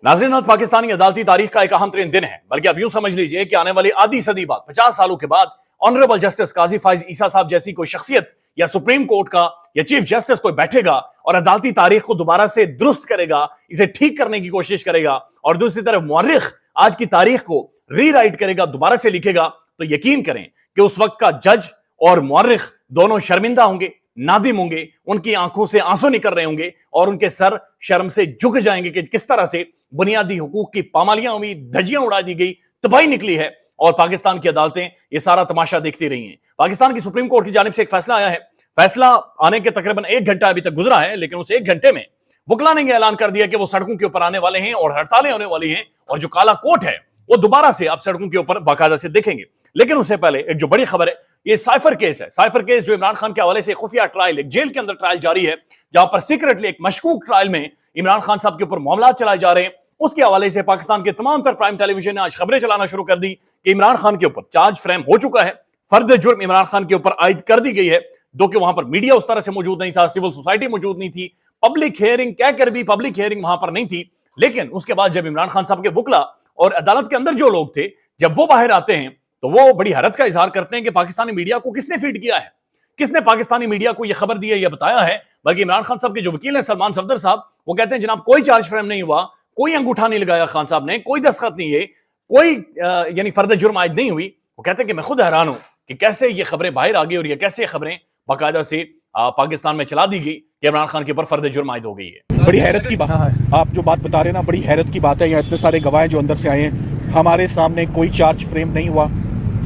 नाज़रीन, आज पाकिस्तानी अदालती तारीख का एक अहम तरीन दिन है, बल्कि अब यूं समझ लीजिए कि आने वाली आधी सदी बाद 50 सालों के बाद ऑनरेबल जस्टिस काजी फाइज ईसा साहब जैसी कोई शख्सियत या सुप्रीम कोर्ट का या चीफ जस्टिस कोई बैठेगा और अदालती तारीख को दोबारा से दुरुस्त करेगा, इसे ठीक करने की कोशिश करेगा, और दूसरी तरफ मुअर्रिख आज की तारीख को रीराइट करेगा, दोबारा से लिखेगा, तो यकीन करें कि उस वक्त का जज और मुअर्रिख दोनों शर्मिंदा होंगे, नादिम होंगे, उनकी आंखों से आंसू निकल रहे होंगे और उनके सर शर्म से झुक जाएंगे कि किस तरह से बुनियादी हुकूक की पामालियां हुई, धज्जियां उड़ा दी गई, तबाही निकली है। और पाकिस्तान की अदालतें ये सारा तमाशा देखती रही हैं। पाकिस्तान की सुप्रीम कोर्ट की जानिब से एक फैसला आया है। फैसला आने के तकरीबन 1 घंटा अभी तक गुजरा है, लेकिन उस 1 घंटे में वकला ने ऐलान कर दिया कि वो सड़कों के ऊपर आने वाले हैं और हड़तालें होने वाली हैं, और जो काला कोट है वो दोबारा से आप सड़कों के ऊपर बाकायदा से देखेंगे। लेकिन उससे पहले एक जो बड़ी खबर है, ये साइफर केस है। साइफर केस जो इमरान खान के हवाले से खुफिया ट्रायल, एक जेल के अंदर ट्रायल जारी है, जहां पर सीक्रेटली एक मशकूक ट्रायल में इमरान खान साहब के ऊपर मामला चलाए जा रहे हैं। उसके हवाले से पाकिस्तान के तमाम तर प्राइम टेलीविजन ने आज खबरें चलाना शुरू कर दी कि इमरान खान के ऊपर चार्ज फ्रेम हो चुका है, फर्द जुर्म इमरान खान के ऊपर आयद कर दी गई है। दो कि वहां पर मीडिया उस तरह से मौजूद नहीं था, सिविल सोसाइटी मौजूद नहीं थी, पब्लिक हियरिंग कहकर भी पब्लिक हियरिंग वहां पर नहीं थी। लेकिन उसके बाद जब इमरान खान साहब के वकला और अदालत के अंदर जो लोग थे, जब वो बाहर आते हैं तो वो बड़ी हैरत का इजहार करते हैं कि पाकिस्तानी मीडिया को किसने फीड किया है, किसने पाकिस्तानी मीडिया को यह खबर दी है, यह बताया है। बल्कि इमरान खान साहब के जो वकील हैं सलमान सफदर साहब, वो कहते हैं जनाब कोई चार्ज फ्रेम नहीं हुआ, कोई अंगूठा नहीं लगाया खान साहब ने, कोई दस्तखत नहीं है, कोई यानी फर्द जुर्म आयद नहीं हुई। वो कहते हैं कि मैं खुद हैरान हूं कि कैसे ये खबरें बाहर आ गई और ये कैसे खबरें बाकायदा से पाकिस्तान में चला दी गई कि इमरान खान के ऊपर फर्द जुर्म आयद हो गई है। बड़ी हैरत की बात है, आप जो बात बता रहे हैं ना, बड़ी हैरत की बात है। यहाँ इतने सारे गवाह जो अंदर से आए हैं, हमारे सामने कोई चार्ज फ्रेम नहीं हुआ,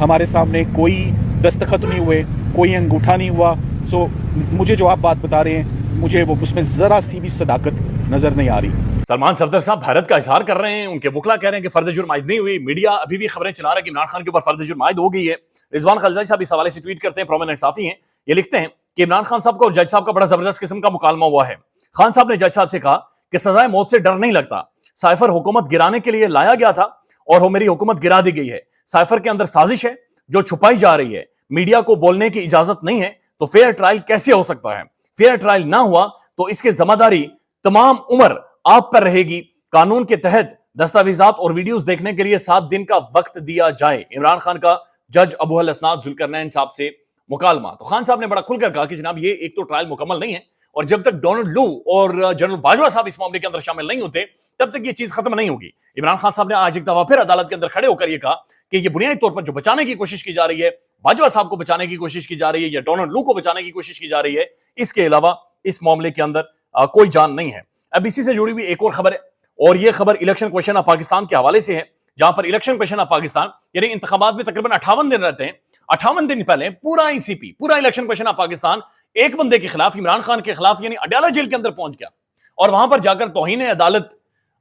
हमारे सामने कोई दस्तखत नहीं हुए, कोई अंगूठा नहीं हुआ। सो मुझे जो आप बात बता रहे हैं, मुझे वो उसमें जरा सी भी सदाकत नजर नहीं आ रही। सलमान सफदर साहब हैरत का इजहार कर रहे हैं, उनके वकला कह रहे हैं कि फर्द जुर्म आयद नहीं हुई। मीडिया अभी भी खबरें चला रहा है कि इमरान खान के ऊपर फर्द जुर्म आयद हो गई है। रिजवान खलजी साहब इस हवाले से ट्वीट करते हैं, प्रोमिनेंट साफी हैं, ये लिखते हैं कि इमरान खान साहब को और जज साहब का बड़ा जबरदस्त किस्म का मुकालमा हुआ है। खान साहब ने जज साहब से कहा कि सजाए मौत से डर नहीं लगता, साइफर हुकूमत गिराने के लिए लाया गया था और वो मेरी हुकूमत गिरा दी गई है। साइफर के अंदर साजिश है जो छुपाई जा रही है, मीडिया को बोलने की इजाजत नहीं है, तो फेयर ट्रायल कैसे हो सकता है? फेयर ट्रायल ना हुआ तो इसकी जिम्मेदारी तमाम उम्र आप पर रहेगी। कानून के तहत दस्तावेजात और वीडियोस देखने के लिए 7 दिन का वक्त दिया जाए। इमरान खान का जज अबू अल असनाद जुल्करनैन साहब से मुकालमा। तो खान साहब ने बड़ा खुलकर कहा कि जनाब ये एक तो ट्रायल मुकम्मल नहीं है, और जब तक डोनाल्ड लू और जनरल बाजवा साहब इस मामले के अंदर शामिल नहीं होते तब तक ये चीज खत्म नहीं होगी। इमरान खान साहब ने आज एक दफा फिर अदालत के अंदर खड़े होकर यह कहा कि ये बुनियादी तौर पर जो बचाने की कोशिश की जा रही है, बाजवा साहब को बचाने की कोशिश की जा रही है या डोनाल्ड लू को बचाने की कोशिश की जा रही है, इसके अलावा इस मामले के अंदर कोई जान नहीं है। अब इसी से जुड़ी हुई एक और खबर है, और यह खबर इलेक्शन क्वेश्चन ऑफ पाकिस्तान के हवाले से है, जहां पर इलेक्शन क्वेश्चन ऑफ पाकिस्तान यानी इंतखाबात में तकरीबन 58 दिन रहते हैं। 58 दिन पहले पूरा ICP, पूरा इलेक्शन क्वेश्चन ऑफ पाकिस्तान एक बंदे के खिलाफ, इमरान खान के खिलाफ, यानी अडयाला जेल के अंदर पहुंच गया और वहां पर जाकर तौहीन अदालत,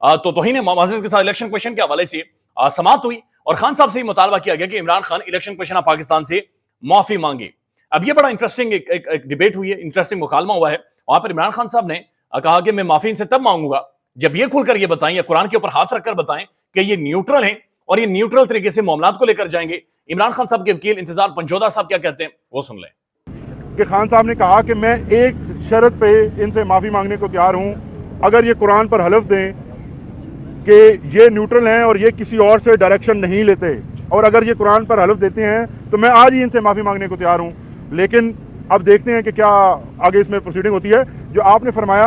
तो तौहीन माजिद के साथ इलेक्शन क्वेश्चन के हवाले से समाअत हुई और खान साहब से ही मुतालबा किया गया कि Imran Khan election question of Pakistan से माफी मांगे। अब यह बड़ा इंटरेस्टिंग एक डिबेट हुई है, इंटरेस्टिंग मुकालमा हुआ है। वहां पर इमरान खान साहब ने कहा कि मैं माफी इनसे तब मांगूंगा जब ये खुलकर ये बताएं या कुरान के ऊपर हाथ रखकर बताएं कि ये न्यूट्रल हैं और ये न्यूट्रल तरीके से मामलात को लेकर जाएंगे। इमरान खान साहब के वकील इंतजार पंजोदा साहब क्या कहते हैं वो सुन लें। कि खान साहब ने कहा कि मैं एक शर्त पे इनसे माफ़ी मांगने को तैयार हूं, अगर ये कुरान पर हलफ दें कि ये न्यूट्रल हैं और ये किसी और से डायरेक्शन नहीं लेते, और अगर ये कुरान पर हलफ देते हैं तो मैं आज ही इनसे माफ़ी मांगने को तैयार हूं। लेकिन अब देखते हैं कि क्या आगे इसमें प्रोसीडिंग होती है। जो आपने फरमाया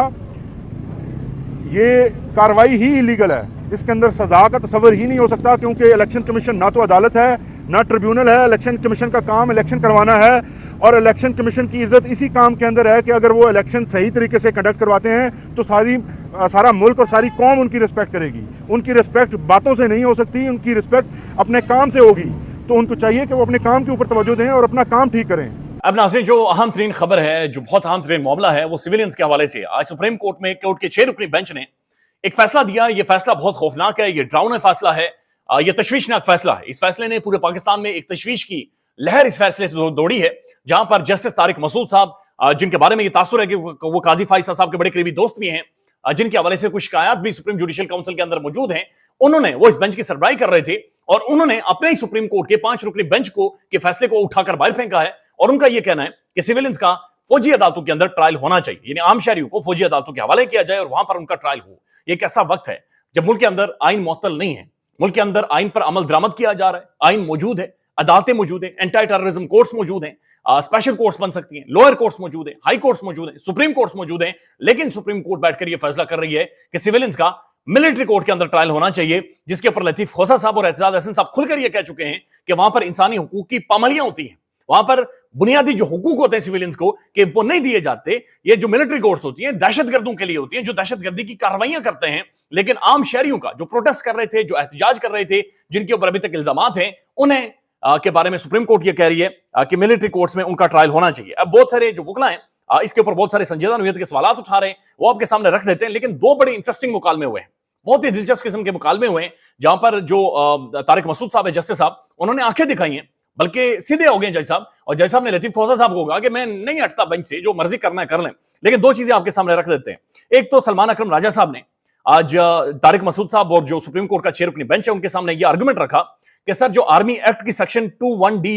ये कार्रवाई ही इलीगल है, इसके अंदर सजा का तस्वर ही नहीं हो सकता, क्योंकि इलेक्शन कमीशन ना तो अदालत है ना ट्रिब्यूनल है। इलेक्शन कमीशन का काम इलेक्शन करवाना है, और इलेक्शन कमीशन की इज्जत इसी काम के अंदर है कि अगर वो इलेक्शन सही तरीके से कंडक्ट करवाते हैं तो सारा मुल्क और सारी कौम उनकी रिस्पेक्ट करेगी। उनकी रिस्पेक्ट बातों से नहीं हो सकती, उनकी रिस्पेक्ट अपने काम से होगी। तो उनको चाहिए कि वो अपने काम के ऊपर तवज्जो दें और अपना काम ठीक करें। अब नाज़रीन, जो अहम तरीन खबर है, जो बहुत अहम तरीन मामला है, वो सिविलियंस के हवाले से। आज सुप्रीम कोर्ट में कोर्ट के 6 रुकनी बेंच ने एक फैसला दिया। ये फैसला बहुत खौफनाक है, ये डरावना फैसला है, ये तशवीशनाक फैसला है। इस फैसले ने पूरे पाकिस्तान में एक तशवीश की लहर इस फैसले से दौड़ी है, जहां पर जस्टिस तारिक मसूद साहब, जिनके बारे में ये तासुर है कि वो काजी फाइज साहब के बड़े करीबी दोस्त भी हैं, जिनके हवाले से कुछ शिकायत भी सुप्रीम जुडिशियल काउंसिल के अंदर मौजूद हैं, उन्होंने वो इस बेंच की सरबराही कर रहे थे और उन्होंने अपने ही सुप्रीम कोर्ट के 5 रुकनी बेंच के फैसले को उठाकर बाहर फेंका है। और उनका यह कहना है कि सिविलियंस का फौजी अदालतों के अंदर ट्रायल होना चाहिए, यानी आम शहरियों को फौजी अदालतों के हवाले किया जाए और वहां पर उनका ट्रायल हो। ये कैसा वक्त है, जब मुल्क के अंदर आइन मुअत्तल नहीं है, मुल्क के अंदर आइन पर अमल दरामद किया जा रहा है, आइन मौजूद है, अदालतें मौजूद हैं, एंटी टेररिज्म कोर्ट्स मौजूद हैं, स्पेशल कोर्ट्स बन सकती हैं, लोअर कोर्ट्स मौजूद हैं, हाई कोर्ट्स मौजूद हैं, सुप्रीम कोर्ट्स मौजूद हैं, लेकिन सुप्रीम कोर्ट बैठकर यह फैसला कर रही है कि सिविलियंस का मिलिट्री कोर्ट के अंदर ट्रायल होना चाहिए, जिसके ऊपर लतीफ खोसा साहब और एतजाज अहसन साहब खुलकर यह कह चुके हैं कि वहां पर इंसानी हुकूक की पामालियां होती हैं, वहां पर बुनियादी जो हुकूक होते हैं सिविलियंस को कि वो नहीं दिए जाते। ये जो मिलिट्री कोर्ट्स होती हैं दहशतगर्दों के लिए होती हैं, जो दहशतगर्दी की कार्रवाइयां करते हैं, लेकिन आम शहरियों का जो प्रोटेस्ट कर रहे थे, जो एहतजाज कर रहे थे, जिनके ऊपर अभी तक इल्जामात हैं, उन्हें के बारे में सुप्रीम कोर्ट ये कह रही है कि मिलिट्री कोर्ट्स में उनका ट्रायल होना चाहिए। अब बहुत सारे जो वकला हैं इसके ऊपर बहुत सारे संजीदा नौयत के सवाल उठा रहे हैं, वो आपके सामने रख देते हैं, लेकिन दो बड़े इंटरेस्टिंग मुकालमे हुए हैं, बहुत ही दिलचस्प किस्म के मुकालमे हुए हैं, जहां पर जो तारिक मसूद साहब है, जस्टिस साहब, उन्होंने आंखें दिखाई हैं, बल्कि सीधे हो गए जज साहब, और जज साहब ने लतीफ खोसा साहब को कहा कि मैं नहीं हटता बेंच से, जो मर्जी करना है कर लें। लेकिन दो चीजें आपके सामने रख देते हैं। एक तो सलमान अकरम राजा साहब ने आज तारिक मसूद साहब और जो सुप्रीम कोर्ट का चेयर अपनी बेंच है उनके सामने यह आर्गुमेंट रखा कि सर जो आर्मी एक्ट की सेक्शन 21D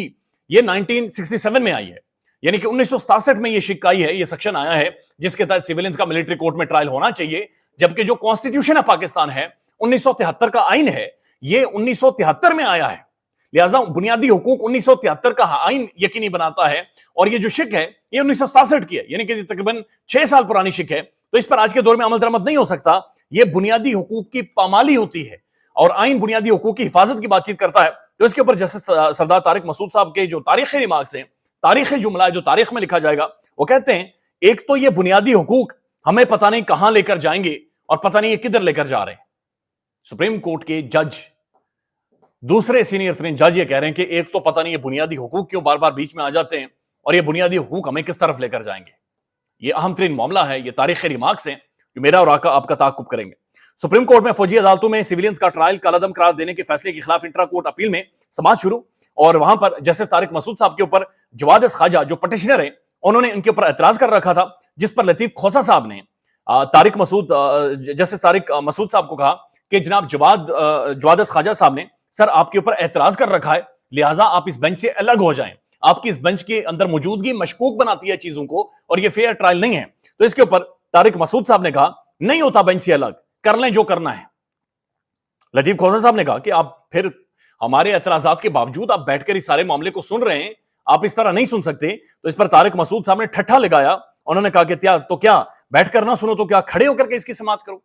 ये 1967 में आई है, यानी कि 1967 में ये शिक आई है, ये सेक्शन आया है जिसके तहत सिविलियंस का मिलिट्री कोर्ट में ट्रायल होना चाहिए, जबकि जो कॉन्स्टिट्यूशन है पाकिस्तान है 1973 का आइन है, ये 1973 में आया है। लिहाजा बुनियादी हुकूक 1973 का आइन यकीनी बनाता है, और ये जो शिक है ये 1967 की है, यानी कि तकरीबन 6 साल पुरानी शिक है, तो इस पर आज के दौर में अमल दरामद नहीं हो सकता। ये बुनियादी हुकूक की पामाली होती है, और आइन बुनियादी हुकूक की हिफाजत की बातचीत करता है। तो इसके ऊपर जस्टिस सरदार तारिक मसूद साहब के जो तारीखी रिमार्क्स हैं, तारीखी जुमला जो तारीख में लिखा जाएगा, वो कहते हैं एक तो ये बुनियादी हुकूक हमें पता नहीं कहां लेकर जाएंगे और पता नहीं ये किधर लेकर जा रहे हैं। सुप्रीम कोर्ट के जज, दूसरे सीनियर तरीन जज ये कह रहे हैं कि एक तो पता नहीं ये बुनियादी हुकूक क्यों बार बार बीच में आ जाते हैं, और ये बुनियादी हुकूक हमें किस तरफ लेकर जाएंगे। ये अहम तरीन मामला है, ये तारीखी रिमार्क्स हैं जो मेरा और आपका ताकुब करेंगे। सुप्रीम कोर्ट में फौजी अदालतों में सिविलियंस का ट्रायल कालादम करार देने के फैसले के खिलाफ इंट्रा कोर्ट अपील में समाअत शुरू, और वहां पर जस्टिस तारिक मसूद साहब के ऊपर जवाद ख्वाजा जो पटिशनर है, उन्होंने इनके ऊपर एतराज कर रखा था, जिस पर लतीफ खोसा साहब ने जस्टिस तारिक मसूद साहब को कहा कि जनाब जवाद ख्वाजा साहब ने सर आपके ऊपर एतराज कर रखा है, लिहाजा आप इस बेंच से अलग हो जाएं, आपकी इस बेंच के अंदर मौजूदगी मशकूक बनाती है चीजों को, और ये फेयर ट्रायल नहीं है। तो इसके ऊपर तारिक मसूद साहब ने कहा नहीं होता बेंच से अलग, कर लें जो करना है। लतीफ खोसा साहब ने कहा कि आप फिर हमारे एतराजात के बावजूद आप बैठकर इस सारे मामले को सुन रहे हैं, आप इस तरह नहीं सुन सकते। तो इस पर तारिक मसूद साहब ने ठट्ठा लगाया, उन्होंने कहा कि क्या बैठकर ना सुनो तो क्या खड़े होकर के इसकी समाअत करो।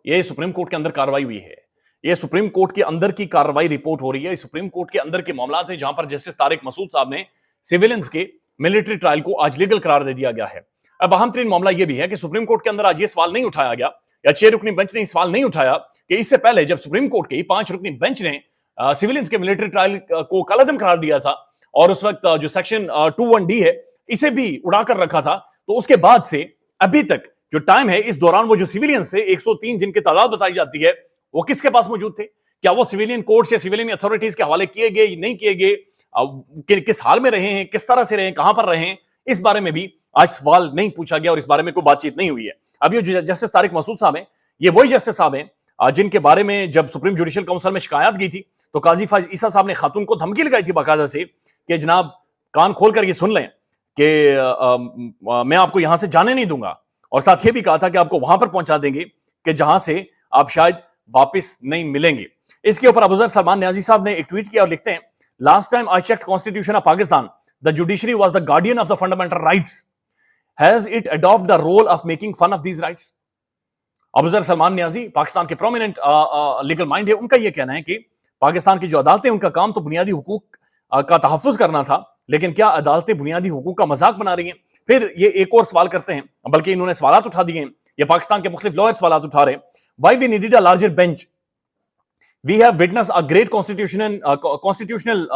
ये सुप्रीम कोर्ट के अंदर कार्रवाई हुई है, ये सुप्रीम कोर्ट के अंदर की कार्रवाई रिपोर्ट हो रही है, सुप्रीम कोर्ट के अंदर के मामला थे, जहां पर जस्टिस तारिक मसूद साहब ने सिविलियंस के मिलिट्री ट्रायल को आज लीगल करार दे दिया गया है। अब अहम तरीन मामला यह भी है कि सुप्रीम कोर्ट के अंदर आज ये सवाल नहीं उठाया गया, या 6 रुकनी बेंच ने सवाल नहीं उठाया कि इससे पहले जब सुप्रीम कोर्ट के 5 रुकनी बेंच ने सिविलियंस के मिलिट्री ट्रायल को कालादम करार दिया था, और उस वक्त जो सेक्शन 21D है इसे भी उड़ाकर रखा था, तो उसके बाद से अभी तक जो टाइम है, इस दौरान वो जो सिविलियंस है 103 जिनकी तादाद बताई जाती है, वो किसके पास मौजूद थे? क्या वो सिविलियन कोर्ट्स या सिविलियन अथॉरिटीज के हवाले किए गए, नहीं किए गए, किस हाल में रहे हैं, किस तरह से रहे हैं, कहां पर रहे हैं, इस बारे में भी आज सवाल नहीं पूछा गया और इस बारे में कोई बातचीत नहीं हुई है। अब ये जस्टिस तारिक मसूद साहब हैं, ये वही जस्टिस साहब हैं जिनके बारे में जब सुप्रीम जुडिशियल काउंसिल में शिकायत गई थी, तो काजी फाइज ईसा साहब ने खातून को धमकी लगाई थी बाकायदा से कि जनाब कान खोलकर ये सुन लें कि मैं आपको यहां से जाने नहीं दूंगा, और साथ ये भी कहा था कि आपको वहां पर पहुंचा देंगे कि जहां से आप शायद वापस नहीं मिलेंगे। इसके ऊपर अबूजर सलमान न्याजी साहब ने एक ट्वीट किया और लिखते हैं, last time I checked constitution of Pakistan, the judiciary was the guardian of the fundamental rights, has it adopt the role of making fun of these rights. Abuzar Salman Niazi Pakistan के प्रोमिनेंट लीगल माइंड है, उनका यह कहना है कि पाकिस्तान की जो अदालतें, उनका काम तो बुनियादी हुकूक का तहफ़्फ़ुज़ करना था, लेकिन क्या अदालतें बुनियादी हुकूक का मजाक बना रही हैं? फिर ये एक और सवाल करते हैं, बल्कि इन्होंने सवालात उठा दिए हैं, ये पाकिस्तान के मुख्तलिफ लॉयर सवालात उठा रहे हैं। Why we needed a larger bench, we have witnessed a great constitutional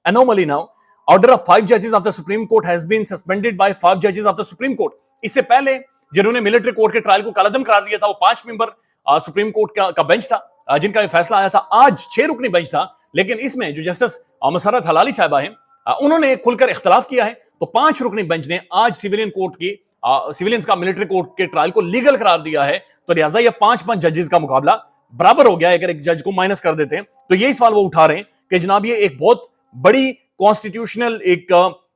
anomaly now. Order of 5 judges of the Supreme Court has been suspended by 5 judges of the Supreme Court. इससे पहले जिन्होंने military court के trial को कालादम करार दिया था, वो 5 member supreme court का बेंच था, जिनका ये फैसला आया था। आज 6 रुकनी बेंच था, लेकिन इसमें जो जस्टिस मसरत हलाली साहिबा हैं, उन्होंने खुलकर इख्तलाफ किया है। तो 5 रुकनी बेंच ने आज सिविलियंस का मिलिट्री कोर्ट के ट्रायल को लीगल करार दिया है। तो लिहाजा ये 5-5 जजेस का मुकाबला बराबर हो गया है। अगर एक जज को माइनस कर देते हैं तो यही सवाल वो उठा रहे हैं कि जनाब ये एक बहुत बड़ी कॉन्स्टिट्यूशनल एक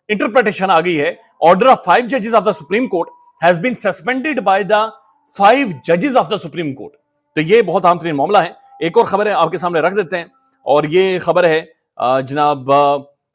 इंटरप्रिटेशन आ गई है। ऑर्डर ऑफ 5 जजेस of the supreme court has been suspended by the 5 जजेस ऑफ द सुप्रीम कोर्ट। तो ये बहुत अहम तरीन मामला है। एक और खबर है आपके सामने रख देते हैं, और ये खबर है जनाब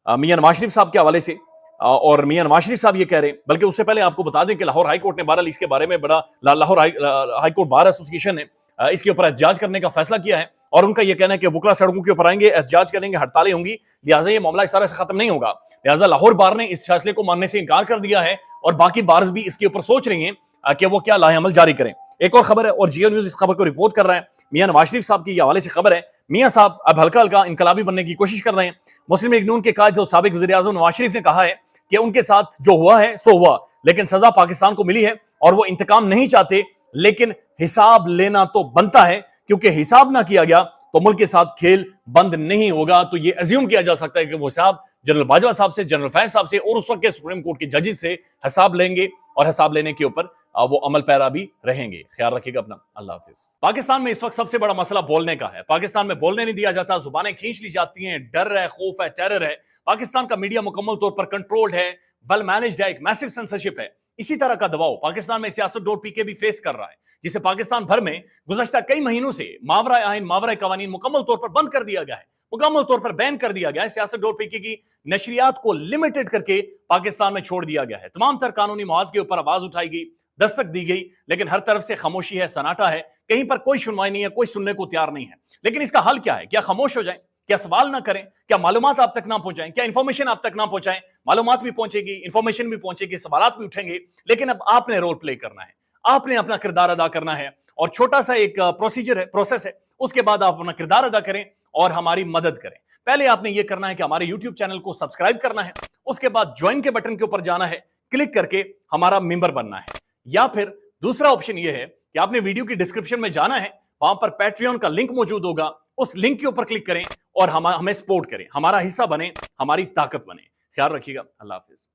मियां नवाज शरीफ साहब के हवाले से। और मियां नवाज शरीफ साहब ये कह रहे हैं, बल्कि उससे पहले आपको बता दें कि लाहौर हाई कोर्ट ने बहरहाल इसके बारे में Lahore high court bar association ने इसके ऊपर एहतजाज करने का फैसला किया है। और उनका यह कहना है कि वुकला सड़कों के ऊपर आएंगे, एहतजाज करेंगे, हड़तालें होंगी, लिहाजा ये मामला इस तरह से खत्म नहीं होगा। लिहाजा लाहौर बार ने इस फैसले को मानने से इनकार कर दिया है, और बाकी बार्स भी इसके ऊपर सोच रही हैं कि वो क्या लाहे अमल जारी करें। एक और खबर है, और जियो न्यूज इस खबर को रिपोर्ट कर रहा है। मियां नवाज शरीफ साहब की हवाले से खबर है, मियां साहब अब हल्का हल्का इनकलाबी बनने की कोशिश कर रहे हैं। मुस्लिम लीग नून के कायद और साबिक वज़ीर-ए-आज़म नवाज शरीफ ने कहा है कि उनके साथ जो हुआ है सो हुआ, लेकिन सजा पाकिस्तान को मिली है और वो इंतकाम नहीं चाहते, लेकिन हिसाब लेना तो बनता है, क्योंकि हिसाब ना किया गया तो मुल्क के साथ खेल बंद नहीं होगा। तो ये अज्यूम किया जा सकता है कि वो हिसाब जनरल बाजवा साहब से, जनरल फैज साहब से और उस वक्त के सुप्रीम कोर्ट के जजेस से हिसाब लेंगे, और हिसाब लेने के ऊपर वो अमल पैरा भी रहेंगे। ख्याल रखिएगा अपना। अल्लाह हाफिज। पाकिस्तान में इस वक्त सबसे बड़ा मसला बोलने का है। पाकिस्तान में बोलने नहीं दिया जाता, जुबानें खींच ली जाती हैं, डर है, खौफ है, टेरर है। पाकिस्तान का मीडिया मुकम्मल तौर पर कंट्रोल्ड है, वेल मैनेज्ड है, एक मैसिव सेंसरशिप है। इसी तरह का दबाव पाकिस्तान में सियासत.pk भी फेस कर रहा है, जिसे पाकिस्तान भर में गुज़श्ता कई महीनों से मावरा आइन, मावरा कवानीन मुकम्मल तौर पर बंद कर दिया गया है, मुकम्मल तौर पर बैन कर दिया गया है। सियासत.pk की नशरियात को लिमिटेड करके पाकिस्तान में छोड़ दिया गया है। तमाम तर कानूनी मुआज के ऊपर आवाज उठाई गई, दस्तक दी गई, लेकिन हर तरफ से खामोशी है, सन्नाटा है, कहीं पर कोई सुनवाई नहीं है, कोई सुनने को तैयार नहीं है। लेकिन इसका हल क्या है? क्या खामोश हो जाए? क्या सवाल ना करें? क्या मालूमात आप तक ना पहुंचाएं? क्या इंफॉर्मेशन आप तक ना पहुंचाएं? मालूमात भी पहुंचेगी, इंफॉर्मेशन भी पहुंचेगी, सवालात भी उठेंगे, लेकिन अब आपने रोल प्ले करना है, आपने अपना किरदार अदा करना है। और छोटा सा एक प्रोसीजर है, प्रोसेस है, उसके बाद आप अपना किरदार अदा करें और हमारी मदद करें। पहले आपने यह करना है कि हमारे YouTube चैनल को सब्सक्राइब करना है, उसके बाद ज्वाइन के बटन के ऊपर जाना है, क्लिक करके हमारा मेंबर बनना है। या फिर दूसरा ऑप्शन यह है कि आपने वीडियो की डिस्क्रिप्शन में जाना है, वहां पर पैट्रियन का लिंक मौजूद होगा, उस लिंक के ऊपर क्लिक करें और हमें सपोर्ट करें, हमारा हिस्सा बने, हमारी ताकत बने। ख्याल रखिएगा। अल्लाह हाफिज।